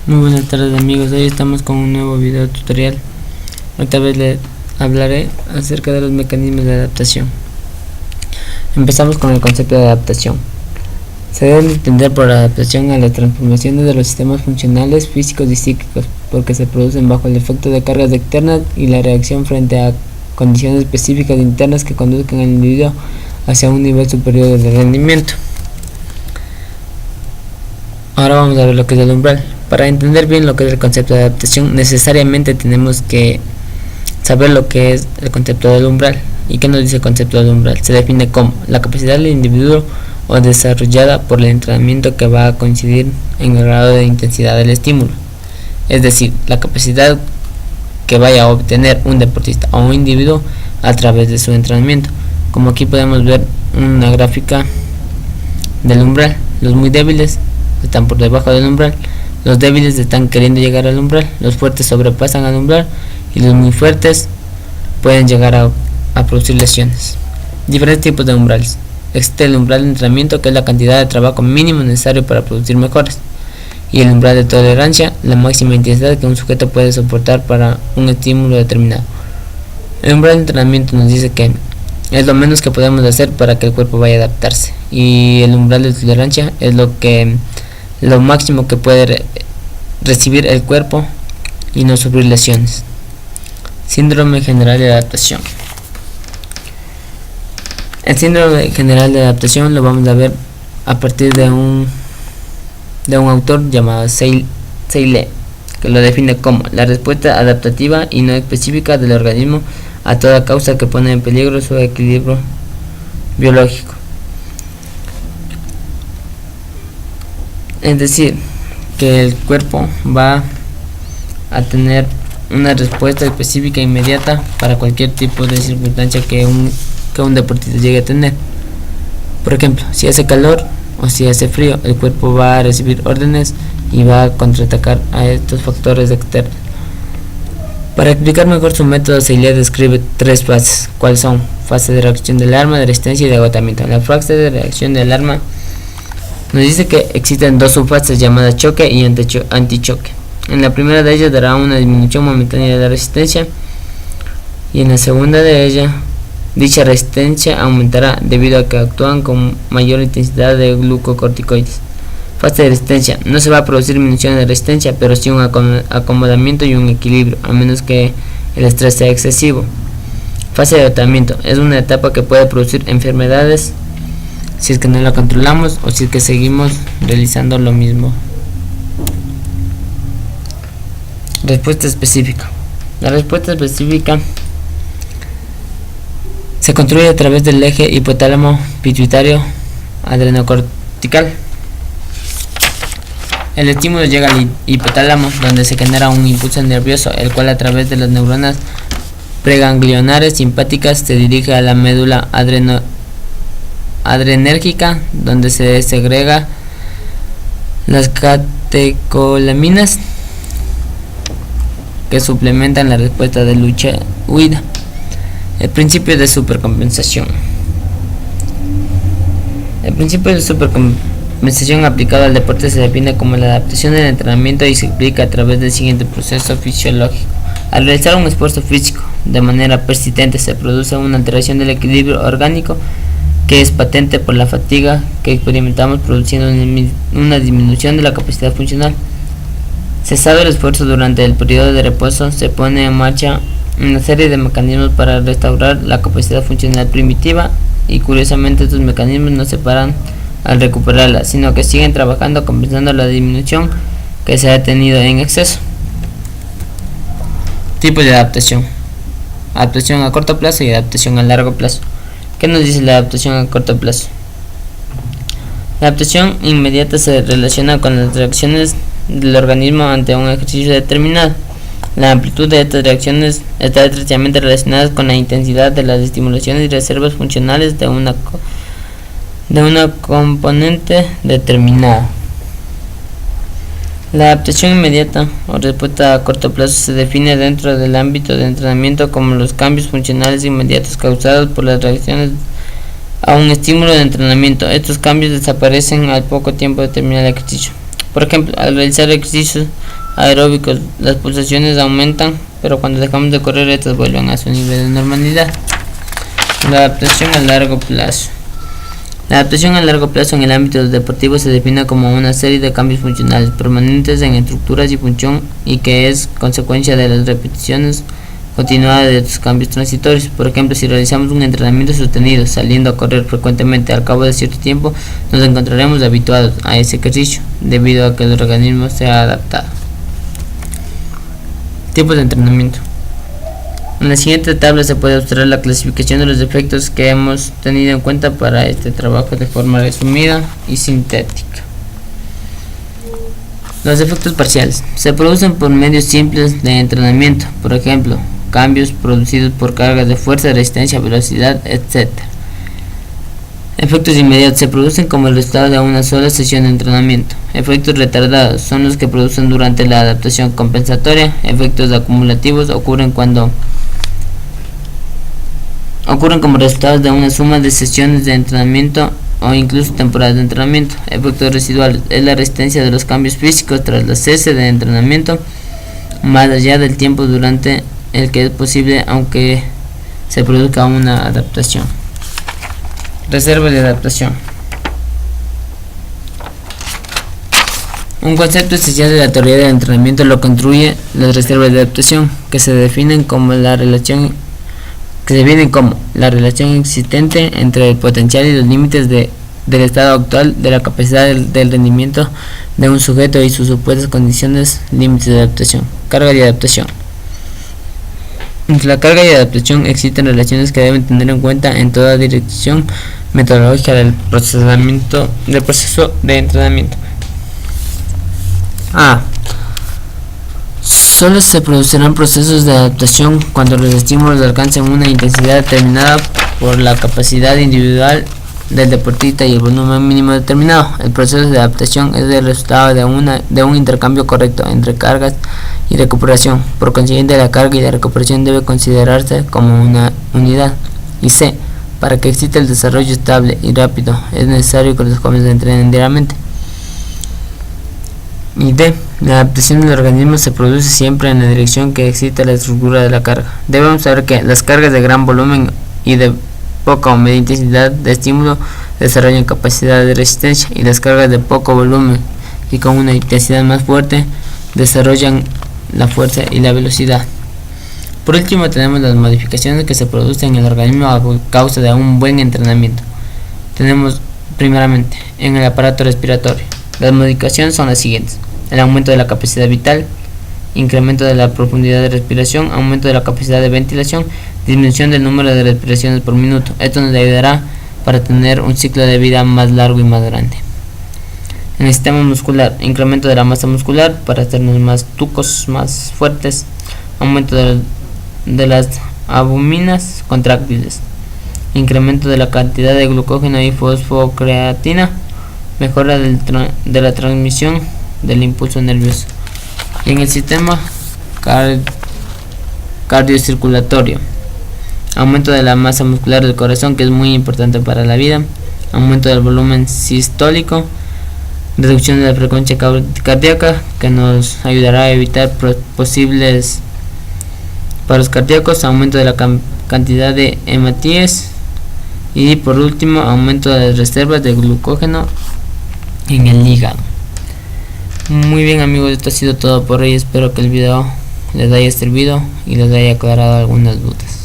Muy buenas tardes amigos, hoy estamos con un nuevo video tutorial. Esta vez les hablaré acerca de los mecanismos de adaptación. Empezamos con el concepto de adaptación. Se debe entender por adaptación a las transformaciones de los sistemas funcionales, físicos y psíquicos, porque se producen bajo el efecto de cargas externas y la reacción frente a condiciones específicas internas que conduzcan al individuo hacia un nivel superior de rendimiento. Ahora vamos a ver lo que es el umbral. Para entender bien lo que es el concepto de adaptación, necesariamente tenemos que saber lo que es el concepto del umbral. ¿Y qué nos dice el concepto del umbral? Se define como la capacidad del individuo o desarrollada por el entrenamiento que va a coincidir en el grado de intensidad del estímulo. Es decir, la capacidad que vaya a obtener un deportista o un individuo a través de su entrenamiento. Como aquí podemos ver una gráfica del umbral. Los muy débiles están por debajo del umbral, los débiles están queriendo llegar al umbral, los fuertes sobrepasan al umbral y los muy fuertes pueden llegar a producir lesiones. Diferentes tipos de umbrales. Existe el umbral de entrenamiento, que es la cantidad de trabajo mínimo necesario para producir mejoras, y el umbral de tolerancia, la máxima intensidad que un sujeto puede soportar para un estímulo determinado. El umbral de entrenamiento nos dice que es lo menos que podemos hacer para que el cuerpo vaya a adaptarse, y el umbral de tolerancia es lo máximo que puede recibir el cuerpo y no sufrir lesiones. Síndrome general de adaptación. El síndrome general de adaptación lo vamos a ver a partir de un autor llamado Seyle, que lo define como la respuesta adaptativa y no específica del organismo a toda causa que pone en peligro su equilibrio biológico. Es decir, que el cuerpo va a tener una respuesta específica e inmediata para cualquier tipo de circunstancia que un deportista llegue a tener. Por ejemplo, si hace calor o si hace frío, el cuerpo va a recibir órdenes y va a contraatacar a estos factores externos. Para explicar mejor su método, Seyle describe tres fases, cuáles son: fase de reacción de alarma, de resistencia y de agotamiento. La fase de reacción de alarma nos dice que existen dos subfases llamadas choque y antichoque. En la primera de ellas dará una disminución momentánea de la resistencia, y en la segunda de ella dicha resistencia aumentará debido a que actúan con mayor intensidad de glucocorticoides. Fase de resistencia: no se va a producir disminución de resistencia, pero sí un acomodamiento y un equilibrio, a menos que el estrés sea excesivo. Fase de agotamiento: es una etapa que puede producir enfermedades si es que no la controlamos o si es que seguimos realizando lo mismo. Respuesta específica. La respuesta específica se construye a través del eje hipotálamo pituitario adrenocortical. El estímulo llega al hipotálamo, donde se genera un impulso nervioso, el cual a través de las neuronas preganglionares simpáticas se dirige a la médula adrenérgica, donde se segrega las catecolaminas que suplementan la respuesta de lucha-huida. El principio de supercompensación. El principio de supercompensación aplicado al deporte se define como la adaptación del entrenamiento y se explica a través del siguiente proceso fisiológico. Al realizar un esfuerzo físico de manera persistente, se produce una alteración del equilibrio orgánico que es patente por la fatiga que experimentamos, produciendo una disminución de la capacidad funcional. Cesado el esfuerzo durante el periodo de reposo, se pone en marcha una serie de mecanismos para restaurar la capacidad funcional primitiva, y curiosamente estos mecanismos no se paran al recuperarla, sino que siguen trabajando compensando la disminución que se ha tenido en exceso. Tipos de adaptación: adaptación a corto plazo y adaptación a largo plazo. ¿Qué nos dice la adaptación a corto plazo? La adaptación inmediata se relaciona con las reacciones del organismo ante un ejercicio determinado. La amplitud de estas reacciones está estrechamente relacionada con la intensidad de las estimulaciones y reservas funcionales de una componente determinada. La adaptación inmediata o respuesta a corto plazo se define dentro del ámbito de entrenamiento como los cambios funcionales inmediatos causados por las reacciones a un estímulo de entrenamiento. Estos cambios desaparecen al poco tiempo de terminar el ejercicio. Por ejemplo, al realizar ejercicios aeróbicos las pulsaciones aumentan, pero cuando dejamos de correr estas vuelven a su nivel de normalidad. La adaptación a largo plazo. La adaptación a largo plazo en el ámbito deportivo se define como una serie de cambios funcionales permanentes en estructuras y función y que es consecuencia de las repeticiones continuadas de estos cambios transitorios. Por ejemplo, si realizamos un entrenamiento sostenido saliendo a correr frecuentemente, al cabo de cierto tiempo nos encontraremos habituados a ese ejercicio debido a que el organismo se ha adaptado. Tipos de entrenamiento. En la siguiente tabla se puede observar la clasificación de los efectos que hemos tenido en cuenta para este trabajo de forma resumida y sintética. Los efectos parciales se producen por medios simples de entrenamiento, por ejemplo, cambios producidos por cargas de fuerza, resistencia, velocidad, etc. Efectos inmediatos se producen como el resultado de una sola sesión de entrenamiento. Efectos retardados son los que producen durante la adaptación compensatoria. Efectos acumulativos ocurren como resultados de una suma de sesiones de entrenamiento o incluso temporadas de entrenamiento. Efectos residuales es la resistencia de los cambios físicos tras la cese de entrenamiento, más allá del tiempo durante el que es posible aunque se produzca una adaptación. Reserva de adaptación. Un concepto esencial de la teoría del entrenamiento lo construye las reservas de adaptación, que se definen como la relación existente entre el potencial y los límites del estado actual de la capacidad del rendimiento de un sujeto y sus supuestas condiciones límites de adaptación. Carga y adaptación. Entre la carga y adaptación existen relaciones que deben tener en cuenta en toda dirección metodológica del proceso de entrenamiento. Solo se producirán procesos de adaptación cuando los estímulos alcancen una intensidad determinada por la capacidad individual del deportista y el volumen mínimo determinado. El proceso de adaptación es el resultado de un intercambio correcto entre cargas y recuperación. Por consiguiente, la carga y la recuperación debe considerarse como una unidad. Y C. Para que exista el desarrollo estable y rápido, es necesario que los jóvenes entrenen diariamente. Y D. La adaptación del organismo se produce siempre en la dirección que excita la estructura de la carga. Debemos saber que las cargas de gran volumen y de poca o media intensidad de estímulo desarrollan capacidad de resistencia, y las cargas de poco volumen y con una intensidad más fuerte desarrollan la fuerza y la velocidad. Por último, tenemos las modificaciones que se producen en el organismo a causa de un buen entrenamiento. Tenemos primeramente en el aparato respiratorio. Las modificaciones son las siguientes: el aumento de la capacidad vital, incremento de la profundidad de respiración, aumento de la capacidad de ventilación, disminución del número de respiraciones por minuto. Esto nos ayudará para tener un ciclo de vida más largo y más grande. En el sistema muscular, incremento de la masa muscular para hacernos más tucos, más fuertes, aumento de las albuminas contráctiles, incremento de la cantidad de glucógeno y fosfocreatina, mejora de la transmisión del impulso nervioso. Y en el sistema cardiocirculatorio, aumento de la masa muscular del corazón, que es muy importante para la vida, aumento del volumen sistólico, reducción de la frecuencia cardíaca, que nos ayudará a evitar posibles paros cardíacos, aumento de la cantidad de hematíes y por último aumento de las reservas de glucógeno en el hígado. Muy bien amigos, esto ha sido todo por hoy. Espero que el video les haya servido y les haya aclarado algunas dudas.